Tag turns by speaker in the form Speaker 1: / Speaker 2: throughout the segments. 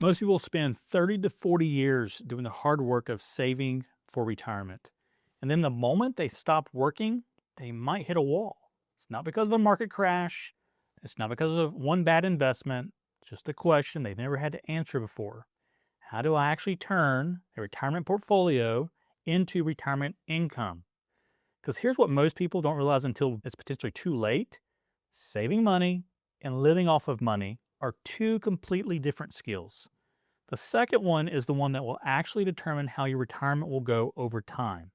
Speaker 1: Most people spend 30 to 40 years doing the hard work of saving for retirement. And then the moment they stop working, they might hit a wall. It's not because of a market crash, it's not because of one bad investment. It's just a question they've never had to answer before. How do I actually turn a retirement portfolio into retirement income? Because here's what most people don't realize until it's potentially too late: saving money and living off of money are two completely different skills. The second one is the one that will actually determine how your retirement will go over time.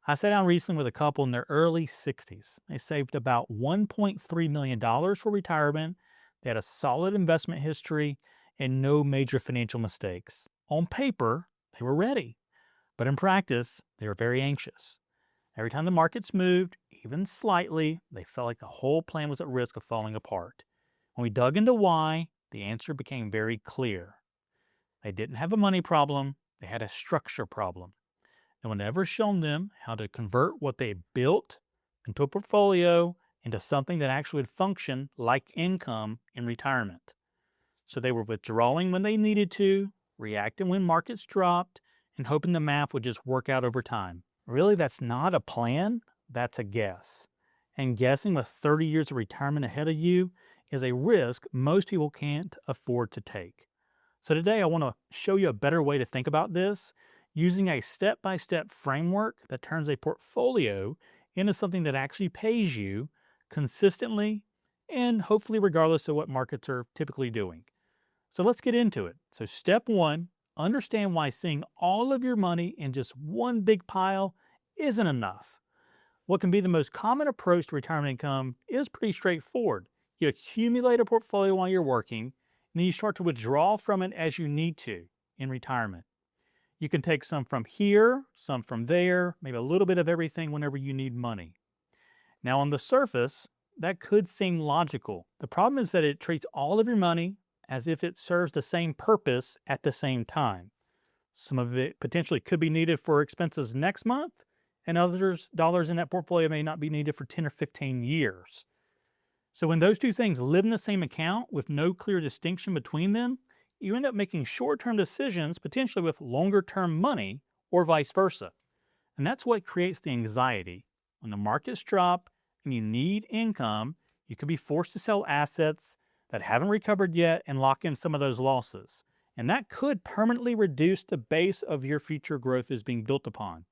Speaker 1: I sat down recently with a couple in their early 60s. They saved about $1.3 million for retirement. They had a solid investment history and no major financial mistakes. On paper, they were ready, but in practice, they were very anxious. Every time the markets moved, even slightly, they felt like the whole plan was at risk of falling apart. When we dug into why, the answer became very clear. They didn't have a money problem, they had a structure problem. No one ever shown them how to convert what they built into a portfolio into something that actually would function like income in retirement. So they were withdrawing when they needed to, reacting when markets dropped, and hoping the math would just work out over time. Really, that's not a plan, that's a guess. And guessing with 30 years of retirement ahead of you is a risk most people can't afford to take. So today I want to show you a better way to think about this using a step-by-step framework that turns a portfolio into something that actually pays you consistently and hopefully regardless of what markets are typically doing. So let's get into it. So step one, understand why seeing all of your money in just one big pile isn't enough. What can be the most common approach to retirement income is pretty straightforward. You accumulate a portfolio while you're working, and then you start to withdraw from it as you need to in retirement. You can take some from here, some from there, maybe a little bit of everything whenever you need money. Now, on the surface, that could seem logical. The problem is that it treats all of your money as if it serves the same purpose at the same time. Some of it potentially could be needed for expenses next month, and others dollars in that portfolio may not be needed for 10 or 15 years. So when those two things live in the same account with no clear distinction between them, you end up making short-term decisions potentially with longer-term money or vice versa. And that's what creates the anxiety. When the markets drop and you need income, you could be forced to sell assets that haven't recovered yet and lock in some of those losses. And that could permanently reduce the base of your future growth is being built upon.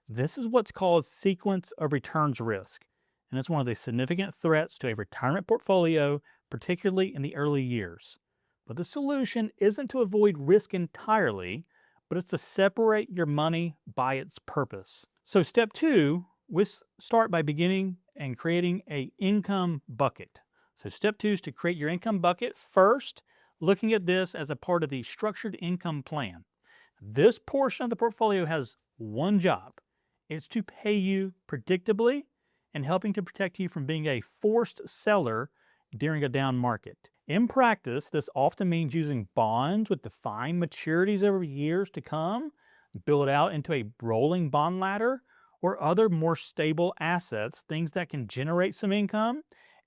Speaker 1: This is what's called sequence of returns risk, and it's one of the significant threats to a retirement portfolio, particularly in the early years. But the solution isn't to avoid risk entirely, but it's to separate your money by its purpose. So step two, we start by beginning and creating a income bucket. So step two is to create your income bucket first, looking at this as a part of the structured income plan. This portion of the portfolio has one job. It's to pay you predictably and helping to protect you from being a forced seller during a down market. In practice, this often means using bonds with defined maturities over years to come, build out into a rolling bond ladder, or other more stable assets, things that can generate some income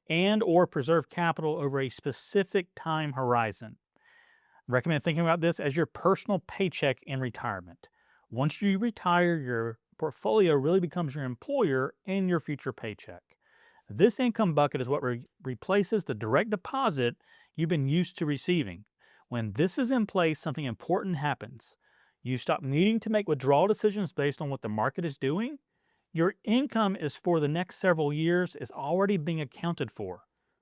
Speaker 1: and or preserve capital over a specific time horizon. I recommend thinking about this as your personal paycheck in retirement. Once you retire, your portfolio really becomes your employer and your future paycheck. This income bucket is what replaces the direct deposit you've been used to receiving. When this is in place, something important happens. You stop needing to make withdrawal decisions based on what the market is doing. Your income is for the next several years is already being accounted for.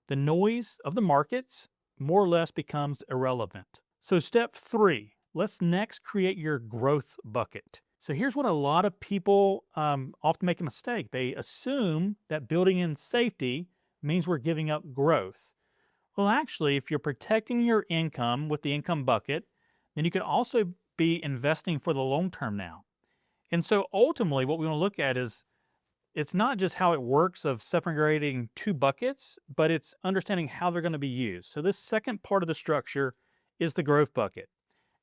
Speaker 1: The noise of the markets more or less becomes irrelevant. So step three, let's next create your growth bucket. So here's what a lot of people often make a mistake. They assume that building in safety means we're giving up growth. Well, actually, if you're protecting your income with the income bucket, then you can also be investing for the long term now. And so ultimately, what we want to look at is it's not just how it works of separating two buckets, but it's understanding how they're going to be used. So this second part of the structure is the growth bucket.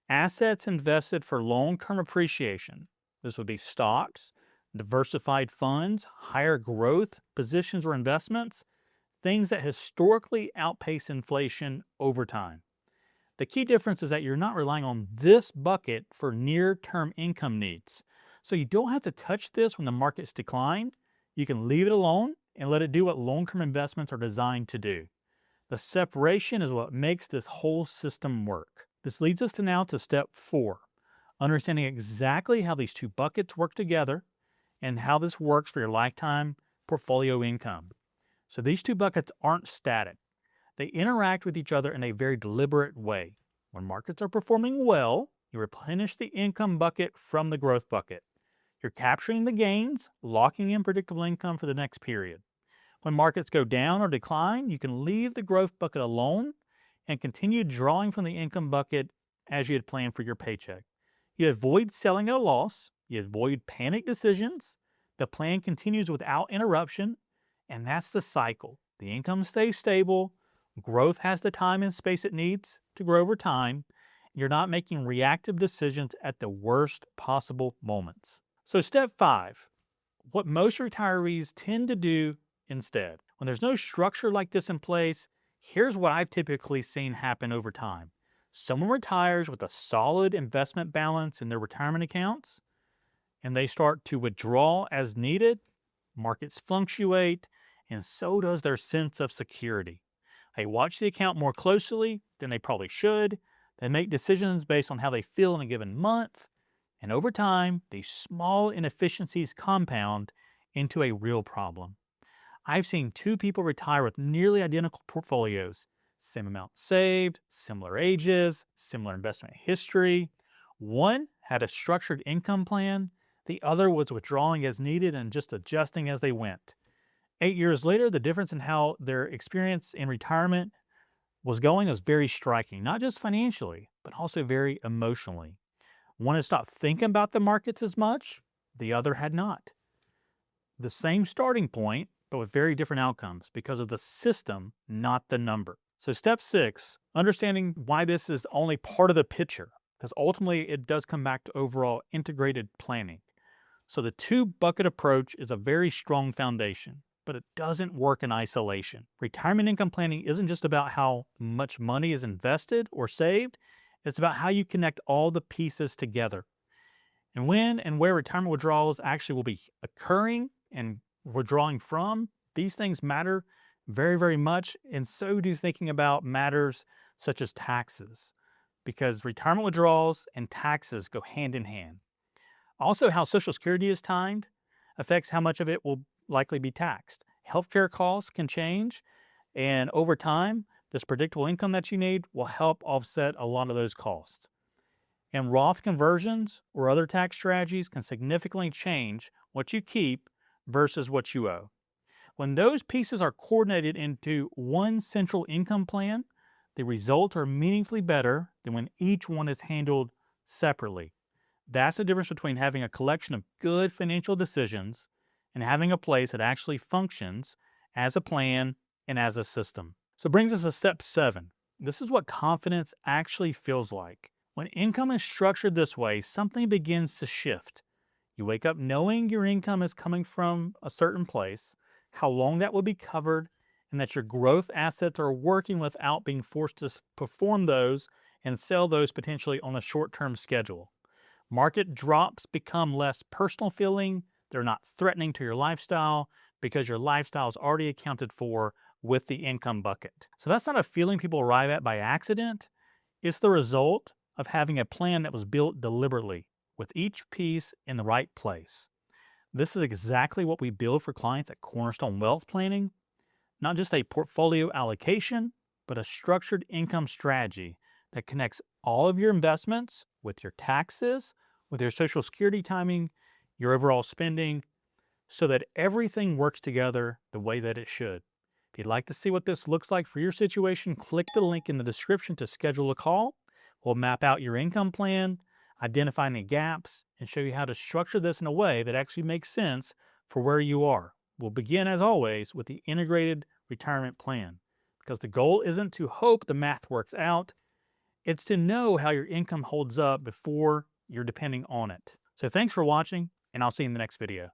Speaker 1: Assets invested for long-term appreciation. This would be stocks, diversified funds, higher growth positions or investments, things that historically outpace inflation over time. The key difference is that you're not relying on this bucket for near-term income needs. So you don't have to touch this when the market's declined. You can leave it alone and let it do what long-term investments are designed to do. The separation is what makes this whole system work. This leads us to step 4, understanding exactly how these two buckets work together and how this works for your lifetime portfolio income. So these two buckets aren't static. They interact with each other in a very deliberate way. When markets are performing well, you replenish the income bucket from the growth bucket. You're capturing the gains, locking in predictable income for the next period. When markets go down or decline, you can leave the growth bucket alone and continue drawing from the income bucket as you had planned for your paycheck. You avoid selling at a loss, you avoid panic decisions, the plan continues without interruption, and that's the cycle. The income stays stable, growth has the time and space it needs to grow over time. You're not making reactive decisions at the worst possible moments. So step 5, what most retirees tend to do instead. When there's no structure like this in place, here's what I've typically seen happen over time. Someone retires with a solid investment balance in their retirement accounts, and they start to withdraw as needed. Markets fluctuate, and so does their sense of security. They watch the account more closely than they probably should. They make decisions based on how they feel in a given month. And over time, these small inefficiencies compound into a real problem. I've seen 2 people retire with nearly identical portfolios, same amount saved, similar ages, similar investment history. One had a structured income plan. The other was withdrawing as needed and just adjusting as they went. 8 years later, the difference in how their experience in retirement was going was very striking, not just financially, but also very emotionally. One had stopped thinking about the markets as much, the other had not. The same starting point, but with very different outcomes because of the system, not the number. So step 6, understanding why this is only part of the picture, because ultimately it does come back to overall integrated planning. So the 2-bucket approach is a very strong foundation, but it doesn't work in isolation. Retirement income planning isn't just about how much money is invested or saved, it's about how you connect all the pieces together. And when and where retirement withdrawals actually will be occurring and withdrawing from, these things matter very, very much, and so do thinking about matters such as taxes, because retirement withdrawals and taxes go hand in hand. Also, how Social Security is timed affects how much of it will likely be taxed. Healthcare costs can change, and over time, this predictable income that you need will help offset a lot of those costs. And Roth conversions or other tax strategies can significantly change what you keep versus what you owe. When those pieces are coordinated into one central income plan, the results are meaningfully better than when each one is handled separately. That's the difference between having a collection of good financial decisions and having a place that actually functions as a plan and as a system. So it brings us to step 7. This is what confidence actually feels like. When income is structured this way, something begins to shift. You wake up knowing your income is coming from a certain place, how long that will be covered, and that your growth assets are working without being forced to perform those and sell those potentially on a short-term schedule. Market drops become less personal feeling. They're not threatening to your lifestyle because your lifestyle is already accounted for with the income bucket. So that's not a feeling people arrive at by accident. It's the result of having a plan that was built deliberately with each piece in the right place. This is exactly what we build for clients at Cornerstone Wealth Planning. Not just a portfolio allocation, but a structured income strategy that connects all of your investments with your taxes, with your Social Security timing, your overall spending, so that everything works together the way that it should. If you'd like to see what this looks like for your situation, click the link in the description to schedule a call. We'll map out your income plan, identify any gaps, and show you how to structure this in a way that actually makes sense for where you are. We'll begin, as always, with the integrated retirement plan, because the goal isn't to hope the math works out, it's to know how your income holds up before you're depending on it. So thanks for watching, and I'll see you in the next video.